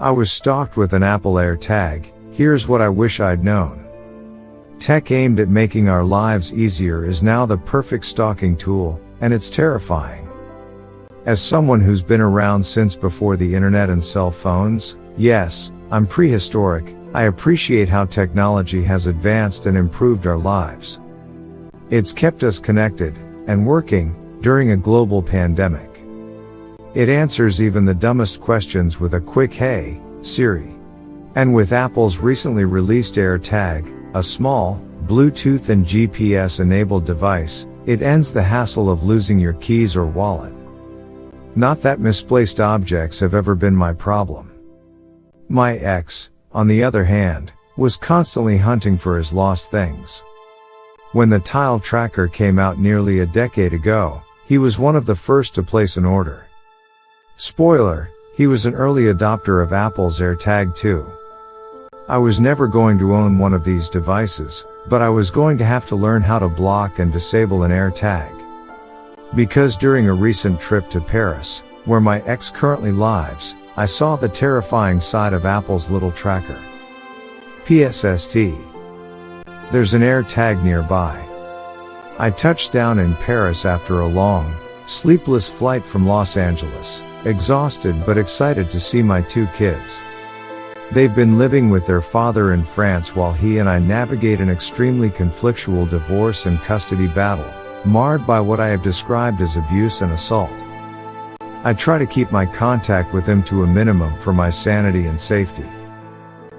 I was stalked with an Apple AirTag. Here's what I wish I'd known. Tech aimed at making our lives easier is now the perfect stalking tool, and it's terrifying. As someone who's been around since before the internet and cell phones, yes, I'm prehistoric, I appreciate how technology has advanced and improved our lives. It's kept us connected and working during a global pandemic. It answers even the dumbest questions with a quick "Hey, Siri." And with Apple's recently released AirTag, a small, Bluetooth and GPS-enabled device, it ends the hassle of losing your keys or wallet. Not that misplaced objects have ever been my problem. My ex, on the other hand, was constantly hunting for his lost things. When the tile tracker came out nearly a decade ago, he was one of the first to place an order. Spoiler, he was an early adopter of Apple's AirTag too. I was never going to own one of these devices, but I was going to have to learn how to block and disable an AirTag. Because during a recent trip to Paris, where my ex currently lives, I saw the terrifying side of Apple's little tracker. PSST. There's an AirTag nearby. I touched down in Paris after a long, sleepless flight from Los Angeles, exhausted but excited to see my two kids. They've been living with their father in France while he and I navigate an extremely conflictual divorce and custody battle, marred by what I have described as abuse and assault. I try to keep my contact with them to a minimum for my sanity and safety.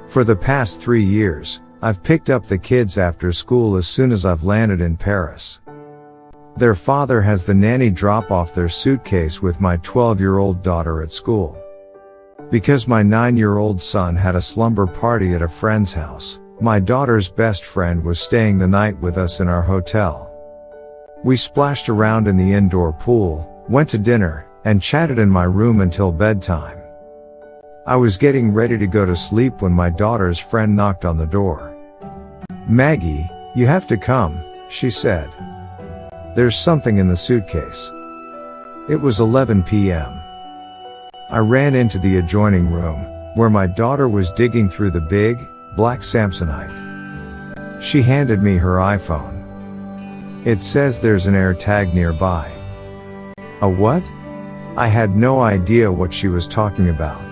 For the past 3 years, I've picked up the kids after school as soon as I've landed in Paris. Their father has the nanny drop off their suitcase with my 12-year-old daughter at school. Because my 9-year-old son had a slumber party at a friend's house, my daughter's best friend was staying the night with us in our hotel. We splashed around in the indoor pool, went to dinner, and chatted in my room until bedtime. I was getting ready to go to sleep when my daughter's friend knocked on the door. "Maggie, you have to come," she said. "There's something in the suitcase." It was 11 p.m. I ran into the adjoining room, where my daughter was digging through the big, black Samsonite. She handed me her iPhone. It says there's an AirTag nearby. A what? I had no idea what she was talking about.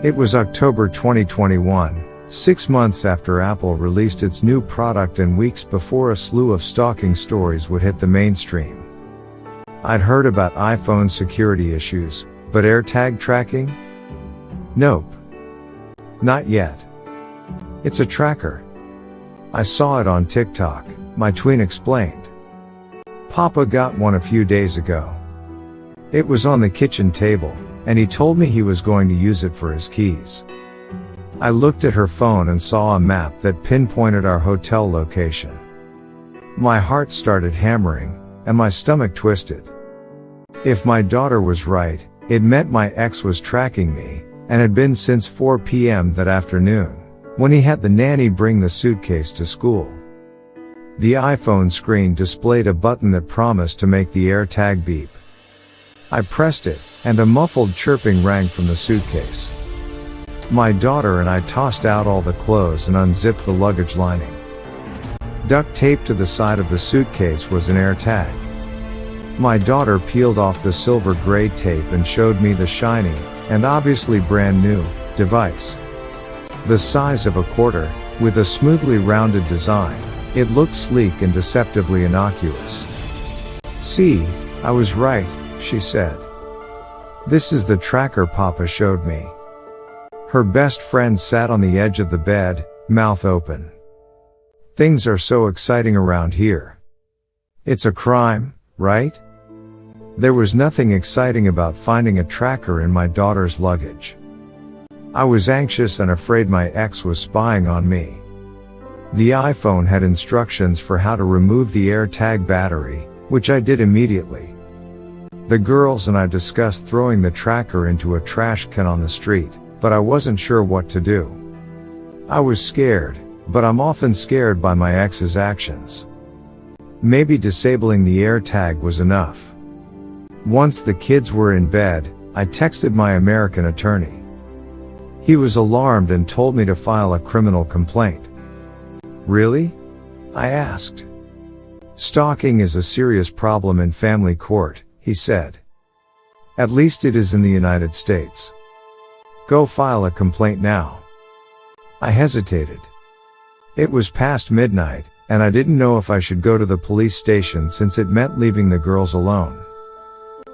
It was October 2021, 6 months after Apple released its new product and weeks before a slew of stalking stories would hit the mainstream. I'd heard about iPhone security issues, but AirTag tracking? Nope. Not yet. It's a tracker. I saw it on TikTok, my twin explained. Papa got one a few days ago. It was on the kitchen table, and he told me he was going to use it for his keys. I looked at her phone and saw a map that pinpointed our hotel location. My heart started hammering, and my stomach twisted. If my daughter was right, it meant my ex was tracking me, and had been since 4 p.m. that afternoon, when he had the nanny bring the suitcase to school. The iPhone screen displayed a button that promised to make the AirTag beep. I pressed it, and a muffled chirping rang from the suitcase. My daughter and I tossed out all the clothes and unzipped the luggage lining. Duct taped to the side of the suitcase was an AirTag. My daughter peeled off the silver gray tape and showed me the shiny, and obviously brand new, device. The size of a quarter, with a smoothly rounded design, it looked sleek and deceptively innocuous. "See, I was right," she said. "This is the tracker Papa showed me." Her best friend sat on the edge of the bed, mouth open. "Things are so exciting around here. It's a crime, right?" There was nothing exciting about finding a tracker in my daughter's luggage. I was anxious and afraid my ex was spying on me. The iPhone had instructions for how to remove the AirTag battery, which I did immediately. The girls and I discussed throwing the tracker into a trash can on the street, but I wasn't sure what to do. I was scared, but I'm often scared by my ex's actions. Maybe disabling the AirTag was enough. Once the kids were in bed, I texted my American attorney. He was alarmed and told me to file a criminal complaint. Really? I asked. Stalking is a serious problem in family court, he said. At least it is in the United States. Go file a complaint now. I hesitated. It was past midnight, and I didn't know if I should go to the police station since it meant leaving the girls alone.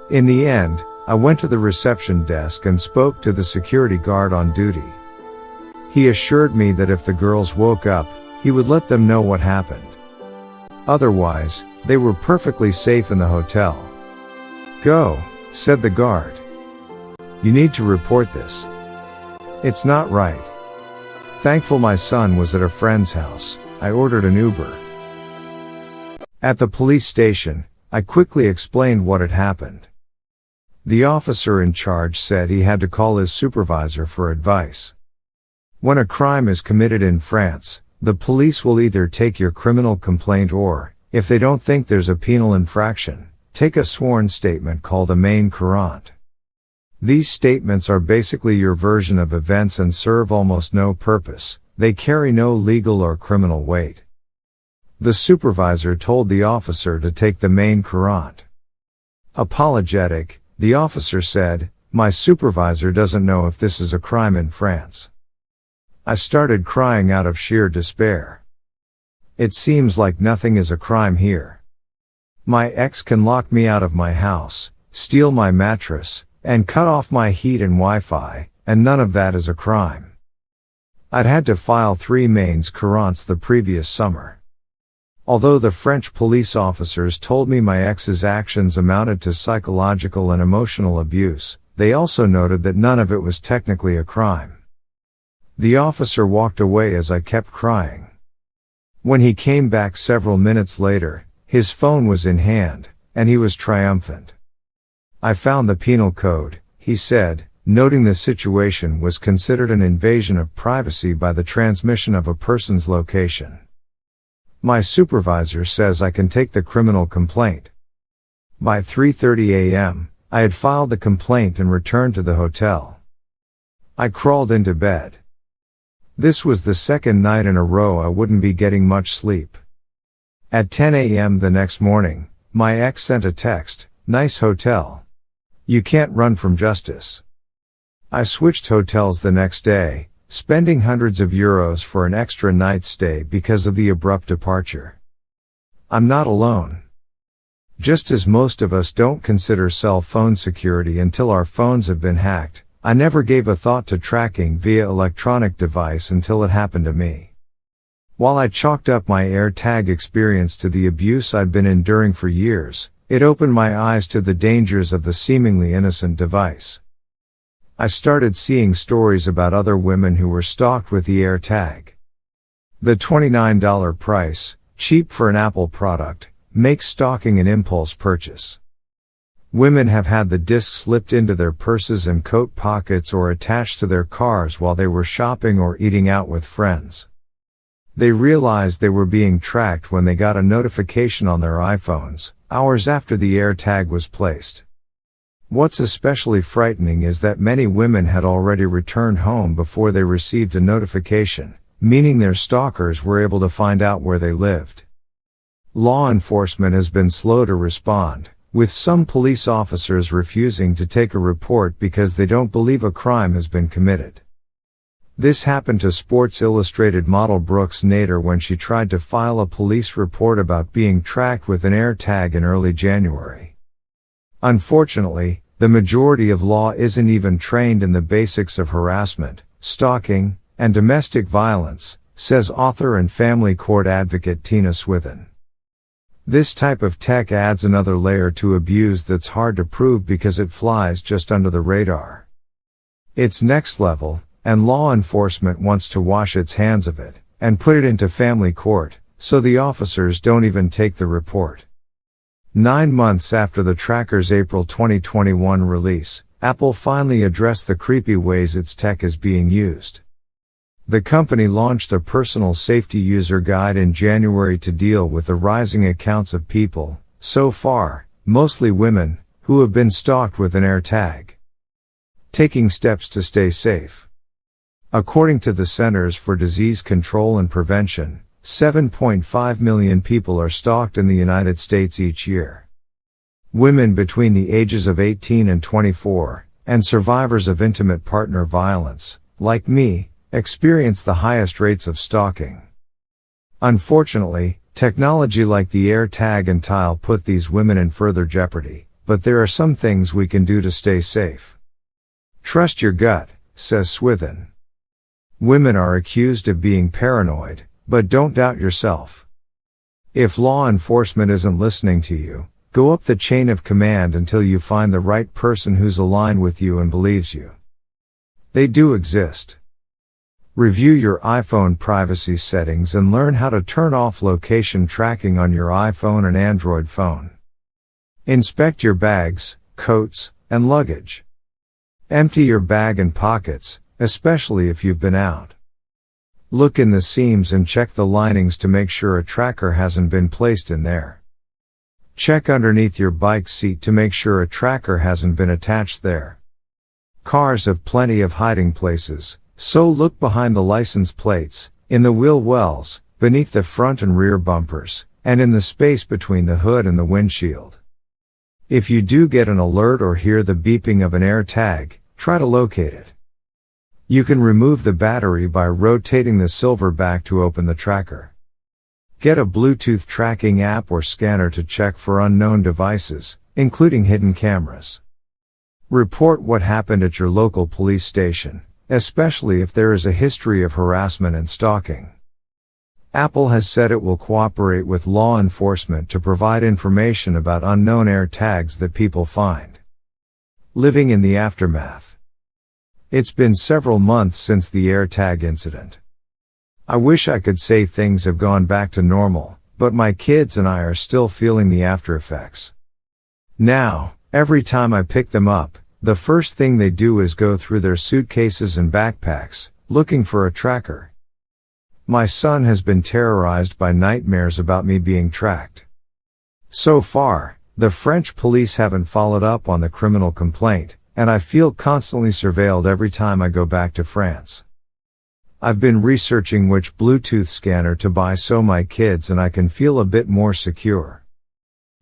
In the end, I went to the reception desk and spoke to the security guard on duty. He assured me that if the girls woke up, he would let them know what happened. Otherwise, they were perfectly safe in the hotel. Go, said the guard. You need to report this. It's not right. Thankful my son was at a friend's house, I ordered an Uber. At the police station, I quickly explained what had happened. The officer in charge said he had to call his supervisor for advice. When a crime is committed in France, the police will either take your criminal complaint or, if they don't think there's a penal infraction, take a sworn statement called a main courant. These statements are basically your version of events and serve almost no purpose. They carry no legal or criminal weight. The supervisor told the officer to take the main courant. Apologetic, the officer said, "My supervisor doesn't know if this is a crime in France." I started crying out of sheer despair. It seems like nothing is a crime here. My ex can lock me out of my house, steal my mattress, and cut off my heat and Wi-Fi, and none of that is a crime. I'd had to file 3 mains courants the previous summer. Although the French police officers told me my ex's actions amounted to psychological and emotional abuse, they also noted that none of it was technically a crime. The officer walked away as I kept crying. When he came back several minutes later, his phone was in hand, and he was triumphant. I found the penal code, he said, noting the situation was considered an invasion of privacy by the transmission of a person's location. My supervisor says I can take the criminal complaint. By 3:30 a.m., I had filed the complaint and returned to the hotel. I crawled into bed. This was the second night in a row I wouldn't be getting much sleep. At 10 a.m. the next morning, my ex sent a text, "Nice hotel. You can't run from justice." I switched hotels the next day, spending hundreds of euros for an extra night stay because of the abrupt departure. I'm not alone. Just as most of us don't consider cell phone security until our phones have been hacked, I never gave a thought to tracking via electronic device until it happened to me. While I chalked up my AirTag experience to the abuse I'd been enduring for years, it opened my eyes to the dangers of the seemingly innocent device. I started seeing stories about other women who were stalked with the AirTag. The $29 price, cheap for an Apple product, makes stalking an impulse purchase. Women have had the disc slipped into their purses and coat pockets or attached to their cars while they were shopping or eating out with friends. They realized they were being tracked when they got a notification on their iPhones, hours after the AirTag was placed. What's especially frightening is that many women had already returned home before they received a notification, meaning their stalkers were able to find out where they lived. Law enforcement has been slow to respond, with some police officers refusing to take a report because they don't believe a crime has been committed. This happened to Sports Illustrated model Brooks Nader when she tried to file a police report about being tracked with an AirTag in early January. Unfortunately, the majority of law isn't even trained in the basics of harassment, stalking, and domestic violence, says author and family court advocate Tina Swithin. This type of tech adds another layer to abuse that's hard to prove because it flies just under the radar. It's next level, and law enforcement wants to wash its hands of it, and put it into family court, so the officers don't even take the report. 9 months after the tracker's April 2021 release, Apple finally addressed the creepy ways its tech is being used. The company launched a personal safety user guide in January to deal with the rising accounts of people, so far, mostly women, who have been stalked with an AirTag. Taking steps to stay safe. According to the Centers for Disease Control and Prevention, 7.5 million people are stalked in the United States each year. Women between the ages of 18 and 24, and survivors of intimate partner violence, like me, experience the highest rates of stalking. Unfortunately, technology like the AirTag and Tile put these women in further jeopardy, but there are some things we can do to stay safe. Trust your gut, says Swithin. Women are accused of being paranoid, but don't doubt yourself. If law enforcement isn't listening to you, go up the chain of command until you find the right person who's aligned with you and believes you. They do exist. Review your iPhone privacy settings and learn how to turn off location tracking on your iPhone and Android phone. Inspect your bags, coats, and luggage. Empty your bag and pockets, especially if you've been out. Look in the seams and check the linings to make sure a tracker hasn't been placed in there. Check underneath your bike seat to make sure a tracker hasn't been attached there. Cars have plenty of hiding places, so look behind the license plates, in the wheel wells, beneath the front and rear bumpers, and in the space between the hood and the windshield. If you do get an alert or hear the beeping of an AirTag, try to locate it. You can remove the battery by rotating the silver back to open the tracker. Get a Bluetooth tracking app or scanner to check for unknown devices, including hidden cameras. Report what happened at your local police station, especially if there is a history of harassment and stalking. Apple has said it will cooperate with law enforcement to provide information about unknown AirTags that people find. Living in the aftermath. It's been several months since the AirTag incident. I wish I could say things have gone back to normal, but my kids and I are still feeling the after effects. Now, every time I pick them up, the first thing they do is go through their suitcases and backpacks, looking for a tracker. My son has been terrorized by nightmares about me being tracked. So far, the French police haven't followed up on the criminal complaint, and I feel constantly surveilled every time I go back to France. I've been researching which Bluetooth scanner to buy so my kids and I can feel a bit more secure.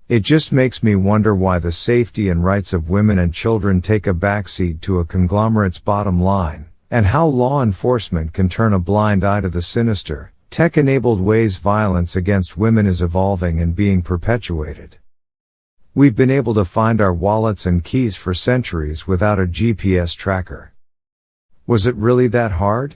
It just makes me wonder why the safety and rights of women and children take a backseat to a conglomerate's bottom line, and how law enforcement can turn a blind eye to the sinister, tech-enabled ways violence against women is evolving and being perpetuated. We've been able to find our wallets and keys for centuries without a GPS tracker. Was it really that hard?